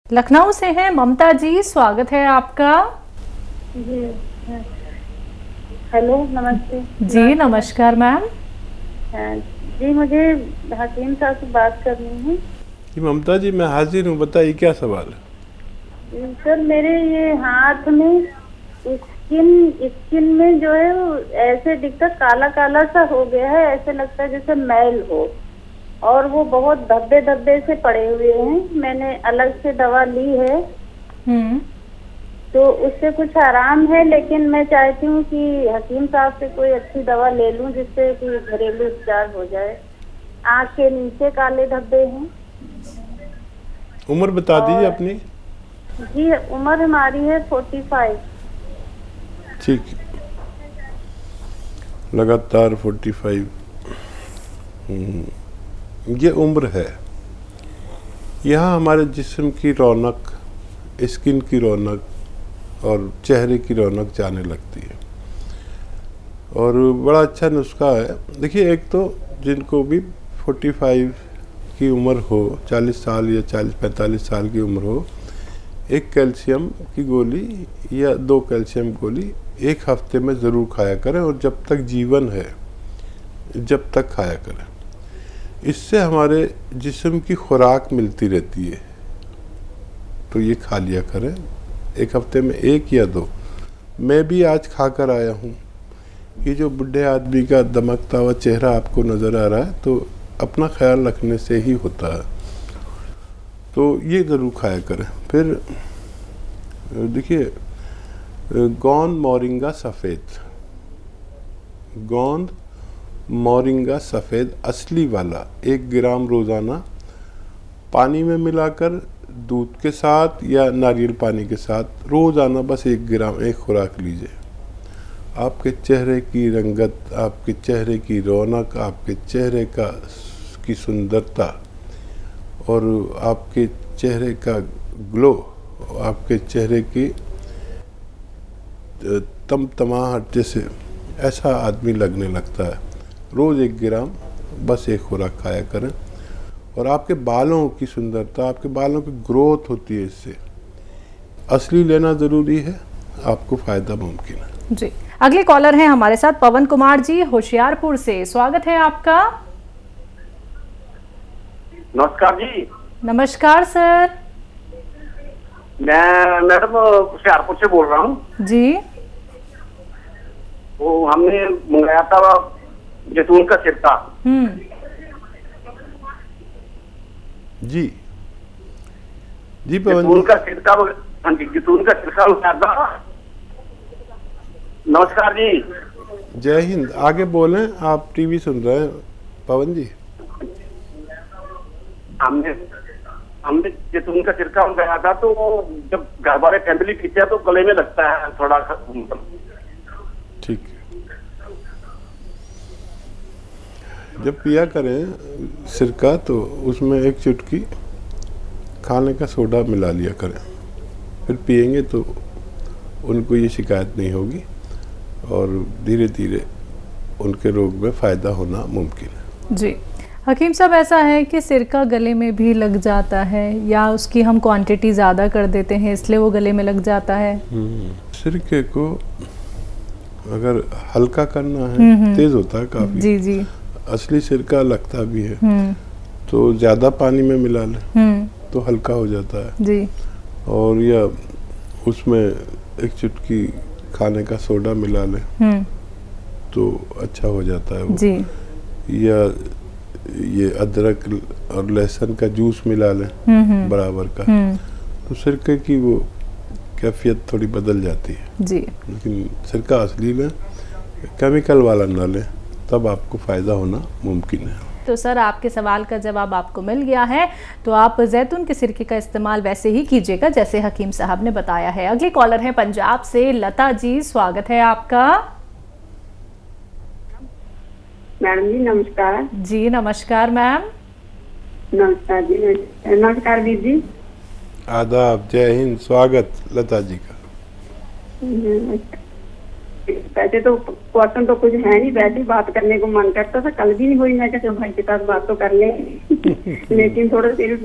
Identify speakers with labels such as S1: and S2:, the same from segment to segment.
S1: लखनऊ से हैं ममता जी, स्वागत है आपका।
S2: जी हेलो, नमस्ते।
S1: जी नमस्कार मैम।
S2: जी मुझे हकीम साहब से बात करनी है।
S3: जी ममता जी, मैं हाजिर हूँ, बताइए क्या सवाल है।
S2: सर मेरे ये हाथ में स्किन में जो है वो ऐसे दिखता, काला काला सा हो गया है, ऐसे लगता है जैसे मैल हो, और वो बहुत धब्बे धब्बे से पड़े हुए हैं। मैंने अलग से दवा ली है तो उससे कुछ आराम है, लेकिन मैं चाहती हूँ कि हकीम साहब से कोई अच्छी दवा ले लूँ जिससे कि घरेलू उपचार हो जाए। आँख के नीचे काले धब्बे हैं।
S3: उम्र बता दीजिए अपनी।
S2: जी उम्र हमारी है 45।
S3: ठीक है, लगातार 45। ये उम्र है। यहाँ हमारे जिस्म की रौनक, स्किन की रौनक और चेहरे की रौनक जाने लगती है, और बड़ा अच्छा नुस्खा है। देखिए, एक तो जिनको भी 45 की उम्र हो, 40 साल या 40-45 साल की उम्र हो, एक कैल्शियम की गोली या 2 कैल्शियम गोली एक हफ्ते में ज़रूर खाया करें, और जब तक जीवन है जब तक खाया करें। इससे हमारे जिस्म की खुराक मिलती रहती है, तो ये खा लिया करें एक हफ्ते में 1 या 2। मैं भी आज खाकर आया हूँ। ये जो बुढ़े आदमी का दमकता हुआ चेहरा आपको नज़र आ रहा है, तो अपना ख्याल रखने से ही होता है, तो ये ज़रूर खाया करें। फिर देखिए, गोंद मोरिंगा सफ़ेद, गोंद मोरिंगा सफ़ेद असली वाला 1 ग्राम रोज़ाना पानी में मिलाकर दूध के साथ या नारियल पानी के साथ रोज़ाना बस 1 ग्राम, एक खुराक लीजिए। आपके चेहरे की रंगत, आपके चेहरे की रौनक, आपके चेहरे की सुंदरता और आपके चेहरे का ग्लो, आपके चेहरे की तमतमाहट, जैसे ऐसा आदमी लगने लगता है। रोज़ 1 ग्राम बस एक खुराक खाया करें, और आपके बालों की सुंदरता, आपके बालों की ग्रोथ होती है इससे। असली लेना ज़रूरी है, आपको फ़ायदा मुमकिन है।
S1: जी, अगले कॉलर हैं हमारे साथ पवन कुमार जी, होशियारपुर से, स्वागत है आपका।
S4: नमस्कार जी।
S1: नमस्कार सर।
S4: मैं मैडम होशियारपुर से बोल रहा हूँ
S1: जी।
S4: वो हमने मंगाया था जैतून का सिरका।
S3: जी जी पवन
S4: जैतून का सिरका। हाँ जी, जैतून का सिरका मंगाया था। नमस्कार जी।
S3: जय हिंद। आगे बोलें, आप टीवी सुन रहे हैं पवन जी।
S4: हमने जैतून का सिरका मंगाया था, तो जब घर वाले फैमिली पीते हैं तो गले में लगता है थोड़ा।
S3: ठीक है, जब पिया करें सिरका तो उसमें 1 चुटकी खाने का सोडा मिला लिया करें, फिर पिएंगे तो उनको ये शिकायत नहीं होगी, और धीरे धीरे उनके रोग में फ़ायदा होना मुमकिन है।
S1: जी हकीम साहब, ऐसा है कि सिरका गले में भी लग जाता है, या उसकी हम क्वांटिटी ज़्यादा कर देते हैं इसलिए वो गले में लग जाता है?
S3: सिरके को अगर हल्का करना है, तेज़ होता है काफ़ी।
S1: जी जी।
S3: असली सिरका लगता भी है, तो ज़्यादा पानी में मिला लें तो हल्का हो जाता है
S1: जी।
S3: और या उसमें 1 चुटकी खाने का सोडा मिला लें तो अच्छा हो जाता है वो
S1: जी।
S3: या ये अदरक और लहसुन का जूस मिला लें बराबर का, तो सिरके की वो कैफियत थोड़ी बदल जाती है
S1: जी।
S3: लेकिन सिरका असली लें, केमिकल वाला ना लें, तब आपको फ़ायदा होना मुमकिन है।
S1: तो सर, आपके सवाल का जवाब आपको मिल गया है, तो आप जैतून के सिरके का इस्तेमाल वैसे ही कीजिएगा जैसे हकीम साहब ने बताया है। अगले कॉलर हैं पंजाब से लता जी, स्वागत है आपका।
S5: मैडम जी नमस्कार।
S1: जी नमस्कार मैम।
S5: नमस्कार जी। नमस्कार दीदी जी।
S3: आदाब, जय हिंद, स्वागत लता जी का।
S5: वैसे तो क्वेश्चन तो कुछ है नहीं, वैसे ही बात करने को मन करता था, कल भी नहीं हुई, मैं क्या भाई के साथ बात तो कर ले लेकिन थोड़ा देर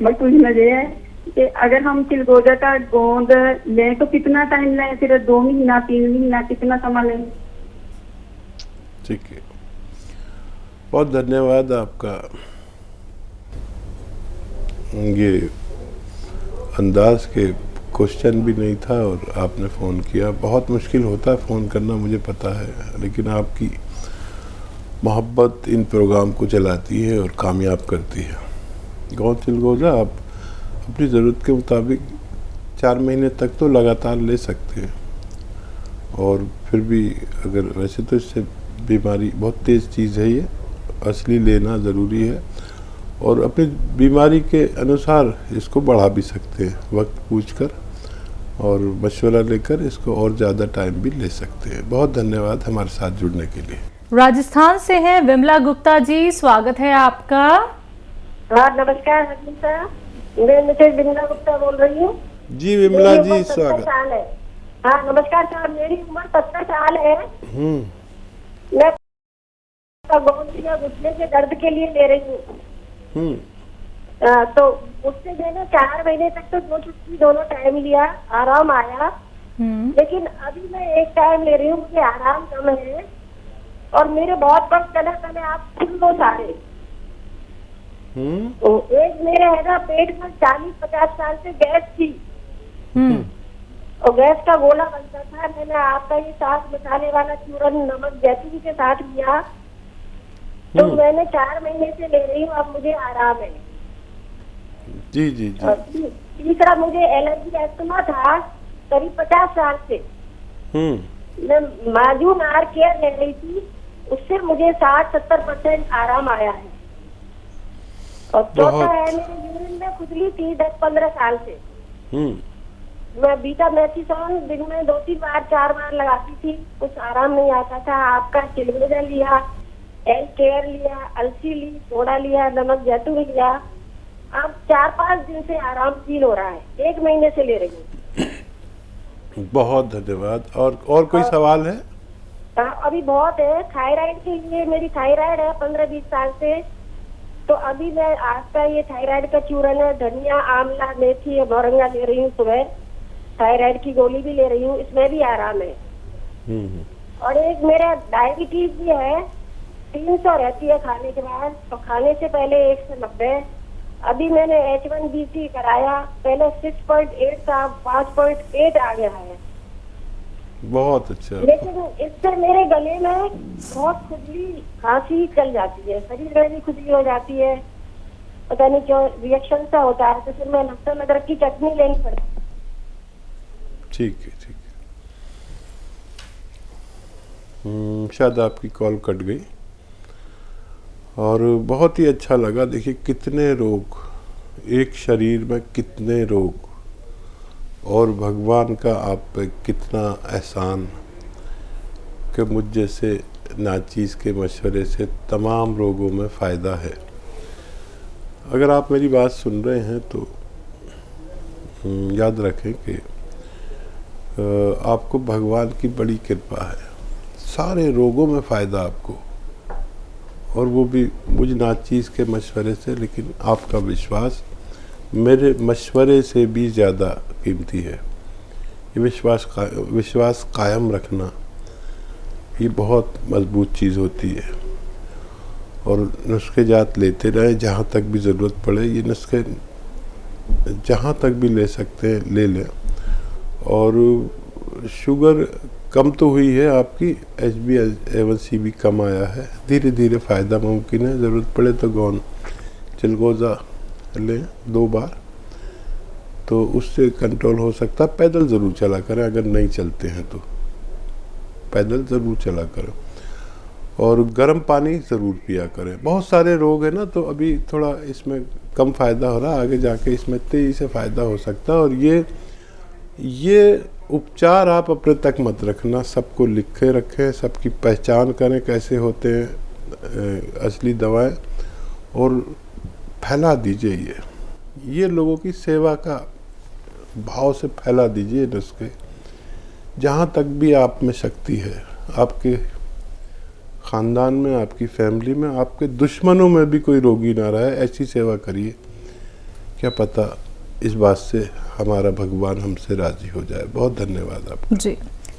S5: बस पूछना ये है कि अगर हम चिलगोजा का गोंद लें तो कितना टाइम लें, फिर 2 महीना 3 महीना कितना समय लें?
S3: ठीक है, बहुत धन्यवाद आपका। ये अंदाज के क्वेश्चन भी नहीं था और आपने फ़ोन किया। बहुत मुश्किल होता है फ़ोन करना, मुझे पता है, लेकिन आपकी मोहब्बत इन प्रोग्राम को चलाती है और कामयाब करती है। गोंद चिलगोजा आप अपनी ज़रूरत के मुताबिक 4 महीने तक तो लगातार ले सकते हैं, और फिर भी अगर वैसे तो इससे बीमारी बहुत तेज़ चीज़ है, ये असली लेना ज़रूरी है, और अपनी बीमारी के अनुसार इसको बढ़ा भी सकते हैं वक्त पूछकर, और मशवरा लेकर इसको और ज़्यादा टाइम भी ले सकते हैं। बहुत धन्यवाद हमारे साथ जुड़ने के लिए।
S1: राजस्थान से हैं विमला गुप्ता जी, स्वागत है आपका।
S6: हाँ नमस्कार हकीम साहब, मैं मिसेज विमला गुप्ता बोल रही हूँ।
S3: जी विमला जी, स्वागत।
S6: साल है। हाँ नमस्कार साहब, मेरी उम्र 70 साल है। मैं गोंद या घुटने के दर्द के लिए ले रही हूँ। तो उससे मैंने 4 महीने तक तो 2 छुट्टी दोनों टाइम लिया, आराम आया। लेकिन अभी मैं एक टाइम ले रही हूँ, मुझे आराम कम है और मेरे बहुत कम तने आप सुन लो सारे। तो एक मेरे है ना पेट में 40-50 साल से गैस थी, और गैस का गोला बनता था। मैंने आपका ये 7 मसाले वाला चूरन नमक जैतून के साथ लिया, तो मैंने 4 महीने से ले रही हूँ, अब मुझे आराम है।
S3: जी जी जी।
S6: तीसरा मुझे एलर्जी अस्थमा था करीब 50 साल से। मैं माजून आर केयर ले रही थी, उससे मुझे 60-70% आराम आया है। और चौथा है मेरे यूरिन में खुजली थी 10-15 साल से। मैं बीटा मैथिसोन दिन में 2-3 बार 4 बार लगाती थी, कुछ आराम नहीं आता था। आपका चिलगोजा लिया, एल केयर लिया, अलसी ली, सोडा लिया, नमक जैतून लिया, अब 4-5 दिन से आराम फील हो रहा है। 1 महीने से ले रही हूँ।
S3: बहुत धन्यवाद। और कोई सवाल है?
S6: अभी बहुत है। थायराइड के लिए, मेरी थायराइड है 15-20 साल से, तो अभी मैं आपका ये थायराइड का चूरन है, धनिया, आंवला, मेथी और मोरंगा ले रही हूँ सुबह। थायराइड की गोली भी ले रही हूँ, इसमें भी आराम है। और एक मेरा डायबिटीज भी है, 300 रहती है खाने के बाद, और खाने से पहले 190। अभी मैंने H1BC कराया, पहले 6.8 था, 5.8 आ गया है।
S3: बहुत अच्छा।
S6: लेकिन इससे मेरे गले में बहुत खुजली खांसी चल जाती है, शरीर में भी खुजली हो जाती है, पता नहीं क्यों रिएक्शन सा होता है। तो फिर मैं लहसुन अदरक की चटनी लेनी पड़ती।
S3: ठीक है ठीक है। शायद आपकी कॉल कट गई, और बहुत ही अच्छा लगा। देखिए कितने रोग, एक शरीर में कितने रोग, और भगवान का आप पे कितना एहसान कि मुझ जैसे नाचीज़ के मशवरे से तमाम रोगों में फ़ायदा है। अगर आप मेरी बात सुन रहे हैं तो याद रखें कि आपको भगवान की बड़ी कृपा है, सारे रोगों में फ़ायदा आपको, और वो भी मुझ नाचीज़ के मशवरे से। लेकिन आपका विश्वास मेरे मशवरे से भी ज़्यादा कीमती है। ये विश्वास कायम रखना, ये बहुत मजबूत चीज़ होती है। और नुस्खे जात लेते रहें, जहाँ तक भी ज़रूरत पड़े ये नुस्खे जहाँ तक भी ले सकते हैं ले लें। और शुगर कम तो हुई है आपकी, HbA1c भी कम आया है, धीरे धीरे फ़ायदा मुमकिन है। ज़रूरत पड़े तो गोंद चिलगोजा लें 2 बार, तो उससे कंट्रोल हो सकता है। पैदल ज़रूर चला करें, अगर नहीं चलते हैं तो पैदल ज़रूर चला करें, और गर्म पानी ज़रूर पिया करें। बहुत सारे रोग हैं ना, तो अभी थोड़ा इसमें कम फ़ायदा हो रहा है, आगे जाके इसमें तेज़ी से फ़ायदा हो सकता है। और ये उपचार आप अपने तक मत रखना, सबको लिखे रखें, सबकी पहचान करें कैसे होते हैं असली दवाएं, और फैला दीजिए। ये लोगों की सेवा का भाव से फैला दीजिए नुस्खे, जहाँ तक भी आप में शक्ति है, आपके ख़ानदान में, आपकी फैमिली में, आपके दुश्मनों में भी कोई रोगी ना रहे, ऐसी सेवा करिए क्या पता इस बात से हमारा भगवान हमसे राजी हो जाए। बहुत धन्यवाद आपका
S1: जी।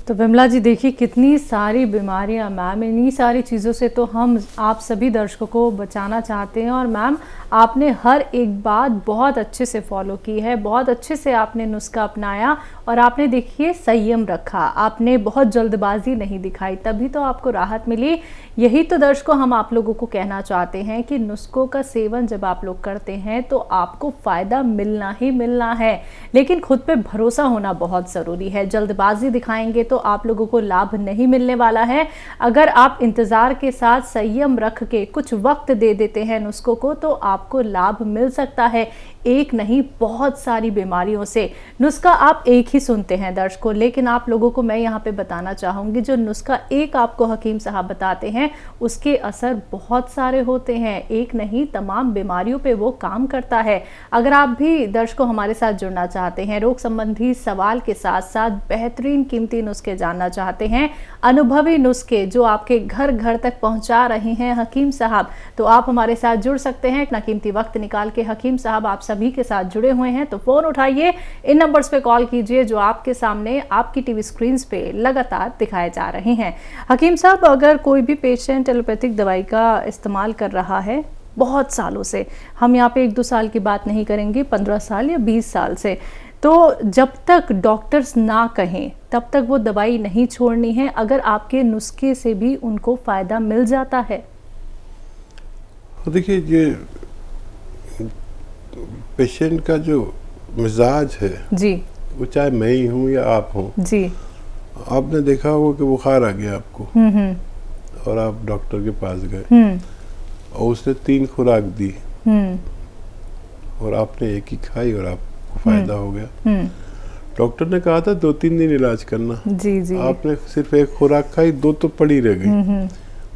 S1: तो विमला जी देखिए कितनी सारी बीमारियां मैम, इन्हीं सारी चीज़ों से तो हम आप सभी दर्शकों को बचाना चाहते हैं। और मैम आपने हर एक बात बहुत अच्छे से फॉलो की है, बहुत अच्छे से आपने नुस्खा अपनाया और आपने देखिए संयम रखा, आपने बहुत जल्दबाजी नहीं दिखाई, तभी तो आपको राहत मिली। यही तो दर्शकों हम आप लोगों को कहना चाहते हैं कि नुस्खों का सेवन जब आप लोग करते हैं तो आपको फ़ायदा मिलना ही मिलना है, लेकिन खुद पे भरोसा होना बहुत ज़रूरी है। जल्दबाजी दिखाएंगे तो आप लोगों को लाभ नहीं मिलने वाला है। अगर आप इंतज़ार के साथ संयम रख के कुछ वक्त दे देते हैं नुस्खों को तो आपको लाभ मिल सकता है, एक नहीं बहुत सारी बीमारियों से। नुस्खा आप एक ही सुनते हैं दर्शकों, लेकिन आप लोगों को मैं यहाँ पे बताना चाहूँगी जो नुस्खा एक आपको हकीम साहब बताते हैं उसके असर बहुत सारे होते हैं, एक नहीं तमाम बीमारियों पे वो काम करता है। अगर आप भी दर्शकों हमारे साथ जुड़ना चाहते हैं, रोग संबंधी सवाल के साथ साथ बेहतरीन कीमती नुस्खे जानना चाहते हैं, अनुभवी नुस्खे जो आपके घर घर तक पहुँचा रहे हैं हकीम साहब, तो आप हमारे साथ जुड़ सकते हैं। इतना कीमती वक्त निकाल के हकीम साहब आप सभी के साथ जुड़े हुए हैं, तो फोन उठाइए, इन नंबर्स पे कॉल कीजिए जो आपके सामने आपकी टीवी स्क्रीन पे लगातार दिखाए जा रहे हैं। हकीम साहब अगर कोई भी पेशेंट एलोपैथिक दवाई का इस्तेमाल कर रहा है बहुत सालों से, हम यहाँ पे 1-2 साल की बात नहीं करेंगे, 15 साल या 20 साल से, तो जब तक डॉक्टर्स ना कहें तब तक वो दवाई नहीं छोड़नी है अगर आपके नुस्खे से भी उनको फ़ायदा मिल जाता है?
S3: देखिए ये पेशेंट का जो मिजाज है
S1: जी,
S3: वो चाहे मैं ही हूँ या आप हों,
S1: जी,
S3: आपने देखा होगा कि बुखार आ गया आपको और आप डॉक्टर के पास गए और उसने 3 खुराक दी और आपने एक ही खाई और आपको फायदा हो गया। डॉक्टर ने कहा था 2-3 दिन इलाज करना,
S1: जी, जी,
S3: आपने सिर्फ 1 खुराक खाई, 2 तो पड़ी रह गई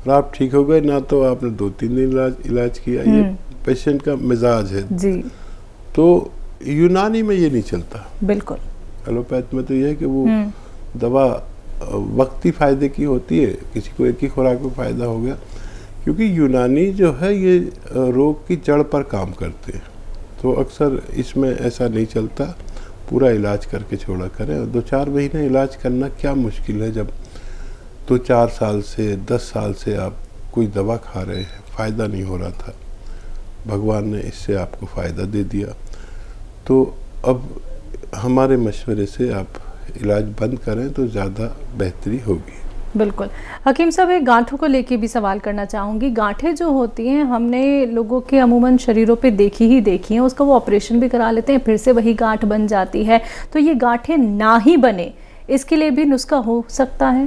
S3: और आप ठीक हो गए ना, तो आपने 2-3 दिन इलाज किया। ये पेशेंट का मिजाज है
S1: जी।
S3: तो यूनानी में ये नहीं चलता,
S1: बिल्कुल
S3: एलोपैथ में तो ये है कि वो दवा वक्ती फायदे की होती है, किसी को एक ही खुराक में फायदा हो गया, क्योंकि यूनानी जो है ये रोग की जड़ पर काम करते हैं, तो अक्सर इसमें ऐसा नहीं चलता, पूरा इलाज करके छोड़ा करें। 2-4 महीने इलाज करना क्या मुश्किल है, जब 2-4 साल से 10 साल से आप कोई दवा खा रहे हैं, फ़ायदा नहीं हो रहा था, भगवान ने इससे आपको फ़ायदा दे दिया, तो अब हमारे मशवरे से आप इलाज बंद करें तो ज़्यादा बेहतरी होगी।
S1: बिल्कुल। हकीम साहब एक गांठों को लेके भी सवाल करना चाहूँगी। गांठें जो होती हैं हमने लोगों के अमूमन शरीरों पे देखी हैं, उसका वो ऑपरेशन भी करा लेते हैं, फिर से वही गांठ बन जाती है, तो ये गांठें ना ही बने इसके लिए भी नुस्खा हो सकता है?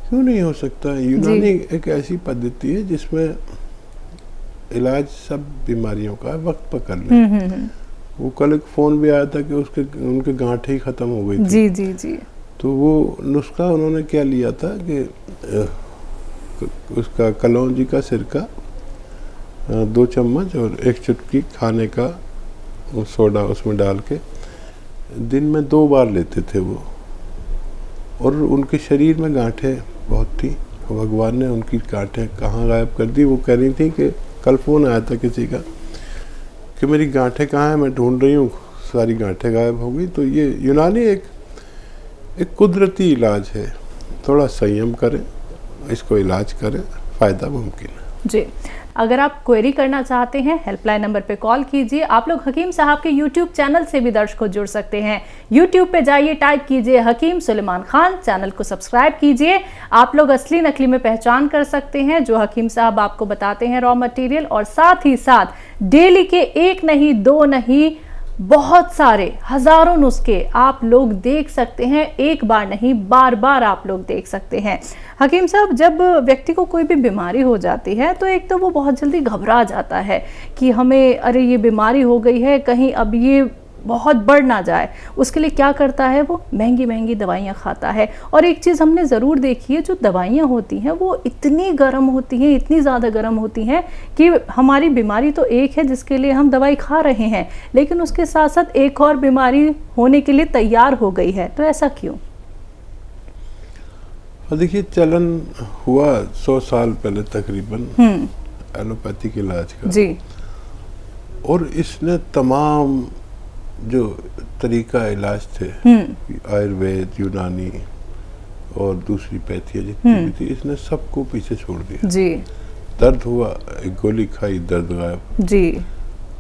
S3: क्यों नहीं हो सकता है। यूनानी एक ऐसी पद्धति है जिसमें इलाज सब बीमारियों का वक्त पर कर लें। वो कल एक फ़ोन भी आया था कि उनके गांठें ही ख़त्म हो गई थी।
S1: जी जी जी।
S3: तो वो नुस्खा उन्होंने क्या लिया था कि उसका कलौंजी का सिरका 2 चम्मच और 1 चुटकी खाने का सोडा उसमें डाल के दिन में 2 बार लेते थे वो, और उनके शरीर में गांठें बहुत थी, भगवान ने उनकी गांठें कहाँ गायब कर दी। वो कह रही थी कि कल फ़ोन आया था किसी का कि मेरी गांठें कहाँ हैं, मैं ढूंढ रही हूँ, सारी गांठें गायब हो गई। तो ये यूनानी एक कुदरती इलाज है, थोड़ा संयम करें, इसको इलाज करें, फ़ायदा मुमकिन है।
S1: जी, अगर आप क्वेरी करना चाहते हैं हेल्पलाइन नंबर पे कॉल कीजिए। आप लोग हकीम साहब के यूट्यूब चैनल से भी दर्शकों जुड़ सकते हैं। यूट्यूब पे जाइए, टाइप कीजिए हकीम सुलेमान खान, चैनल को सब्सक्राइब कीजिए। आप लोग असली नकली में पहचान कर सकते हैं जो हकीम साहब आपको बताते हैं रॉ मटेरियल, और साथ ही साथ डेली के 1 नहीं 2 नहीं बहुत सारे हजारों नुस्खे आप लोग देख सकते हैं, एक बार नहीं बार बार आप लोग देख सकते हैं। हकीम साहब जब व्यक्ति को कोई भी बीमारी हो जाती है तो एक तो वो बहुत जल्दी घबरा जाता है कि हमें अरे ये बीमारी हो गई है, कहीं अब ये बहुत बढ़ ना जाए, उसके लिए क्या करता है वो महंगी महंगी दवाइयाँ खाता है। और एक चीज़ हमने ज़रूर देखी है, जो दवाइयाँ होती हैं वो इतनी गर्म होती हैं, इतनी ज़्यादा गर्म होती हैं कि हमारी बीमारी तो एक है जिसके लिए हम दवाई खा रहे हैं, लेकिन उसके साथ साथ एक और बीमारी होने के लिए तैयार हो गई है, तो ऐसा क्यों?
S3: देखिए चलन हुआ 100 साल पहले तकरीबन एलोपैथिक इलाज का
S1: जी।
S3: और इसने तमाम जो तरीका इलाज थे, आयुर्वेद, यूनानी और दूसरी पैथियाँ जितनी भी थी, इसने सबको पीछे छोड़ दिया
S1: जी।
S3: दर्द हुआ, एक गोली खाई, दर्द गायब
S1: जी।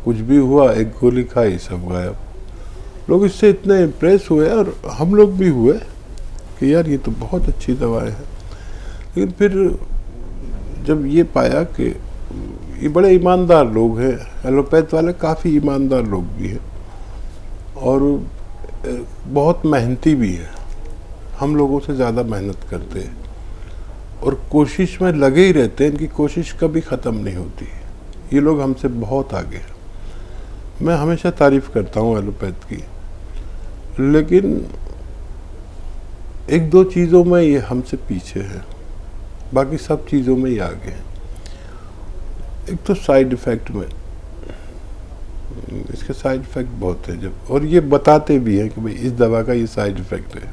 S3: कुछ भी हुआ, एक गोली खाई, सब गायब। लोग इससे इतने इम्प्रेस हुए और हम लोग भी हुए कि यार ये तो बहुत अच्छी दवाएं हैं। लेकिन फिर जब ये पाया कि ये बड़े ईमानदार लोग हैं, एलोपैथ वाले काफ़ी ईमानदार लोग भी हैं और बहुत मेहनती भी हैं, हम लोगों से ज़्यादा मेहनत करते हैं और कोशिश में लगे ही रहते हैं, इनकी कोशिश कभी ख़त्म नहीं होती। ये लोग हमसे बहुत आगे हैं। मैं हमेशा तारीफ़ करता हूँ एलोपैथ की, लेकिन एक दो चीज़ों में ये हमसे पीछे है, बाकी सब चीज़ों में ये आगे हैं। एक तो साइड इफ़ेक्ट में, इसके साइड इफ़ेक्ट बहुत है जब, और ये बताते भी हैं कि भाई इस दवा का ये साइड इफ़ेक्ट है,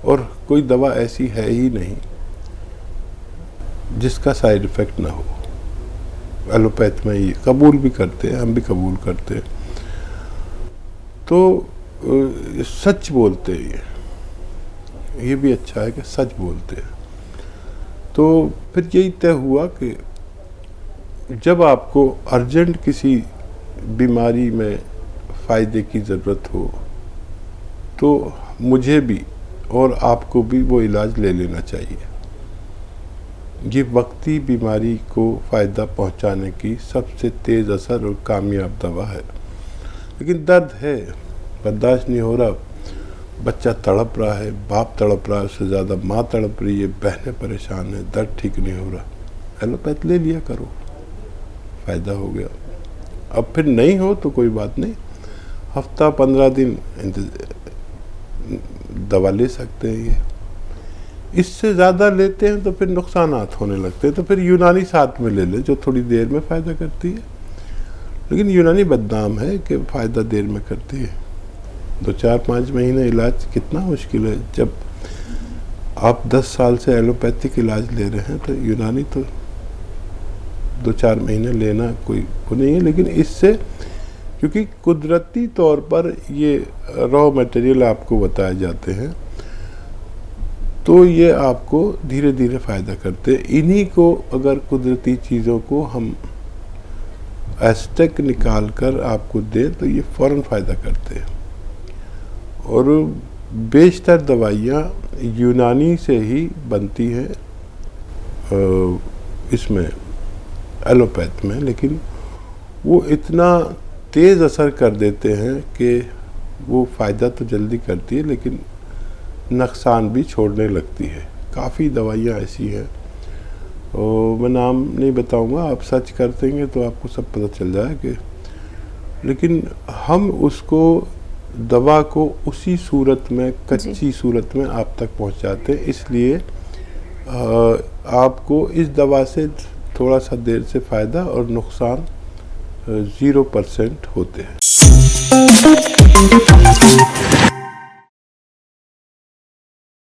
S3: और कोई दवा ऐसी है ही नहीं जिसका साइड इफ़ेक्ट ना हो। एलोपैथ में ये कबूल भी करते हैं, हम भी कबूल करते हैं। तो सच बोलते हैं, ये भी अच्छा है कि सच बोलते हैं। तो फिर यही तय हुआ कि जब आपको अर्जेंट किसी बीमारी में फ़ायदे की ज़रूरत हो तो मुझे भी और आपको भी वो इलाज ले लेना चाहिए। ये वक्ती बीमारी को फ़ायदा पहुंचाने की सबसे तेज़ असर और कामयाब दवा है। लेकिन दर्द है, बर्दाश्त नहीं हो रहा, बच्चा तड़प रहा है, बाप तड़प रहा है, उससे ज़्यादा माँ तड़प रही है, बहनें परेशान हैं, दर्द ठीक नहीं हो रहा, एलोपैथ ले लिया करो, फ़ायदा हो गया। अब फिर नहीं हो तो कोई बात नहीं, हफ्ता 15 दिन दवा ले सकते हैं। ये इससे ज़्यादा लेते हैं तो फिर नुकसानात होने लगते हैं, तो फिर यूनानी साथ में ले ले जो थोड़ी देर में फ़ायदा करती है। लेकिन यूनानी बदनाम है कि फ़ायदा देर में करती है। 2-4-5 महीने इलाज कितना मुश्किल है। जब आप 10 साल से एलोपैथिक इलाज ले रहे हैं तो यूनानी तो 2-4 महीने लेना कोई वो नहीं है। लेकिन इससे, क्योंकि कुदरती तौर पर ये रॉ मटेरियल आपको बताए जाते हैं, तो ये आपको धीरे धीरे फ़ायदा करते हैं। इन्हीं को अगर कुदरती चीज़ों को हम एस्टेक निकाल कर आपको दें तो ये फ़ौरन फ़ायदा करते हैं। और बेशतर दवाइयाँ यूनानी से ही बनती हैं इसमें एलोपैथ में, लेकिन वो इतना तेज़ असर कर देते हैं कि वो फ़ायदा तो जल्दी करती है लेकिन नुकसान भी छोड़ने लगती है। काफ़ी दवाइयाँ ऐसी हैं और मैं नाम नहीं बताऊंगा, आप सर्च कर देंगे तो आपको सब पता चल जाए कि, लेकिन हम उसको दवा को उसी सूरत में, कच्ची सूरत में आप तक पहुंचाते हैं। इसलिए आपको इस दवा से थोड़ा सा देर से फ़ायदा और नुकसान 0% होते हैं।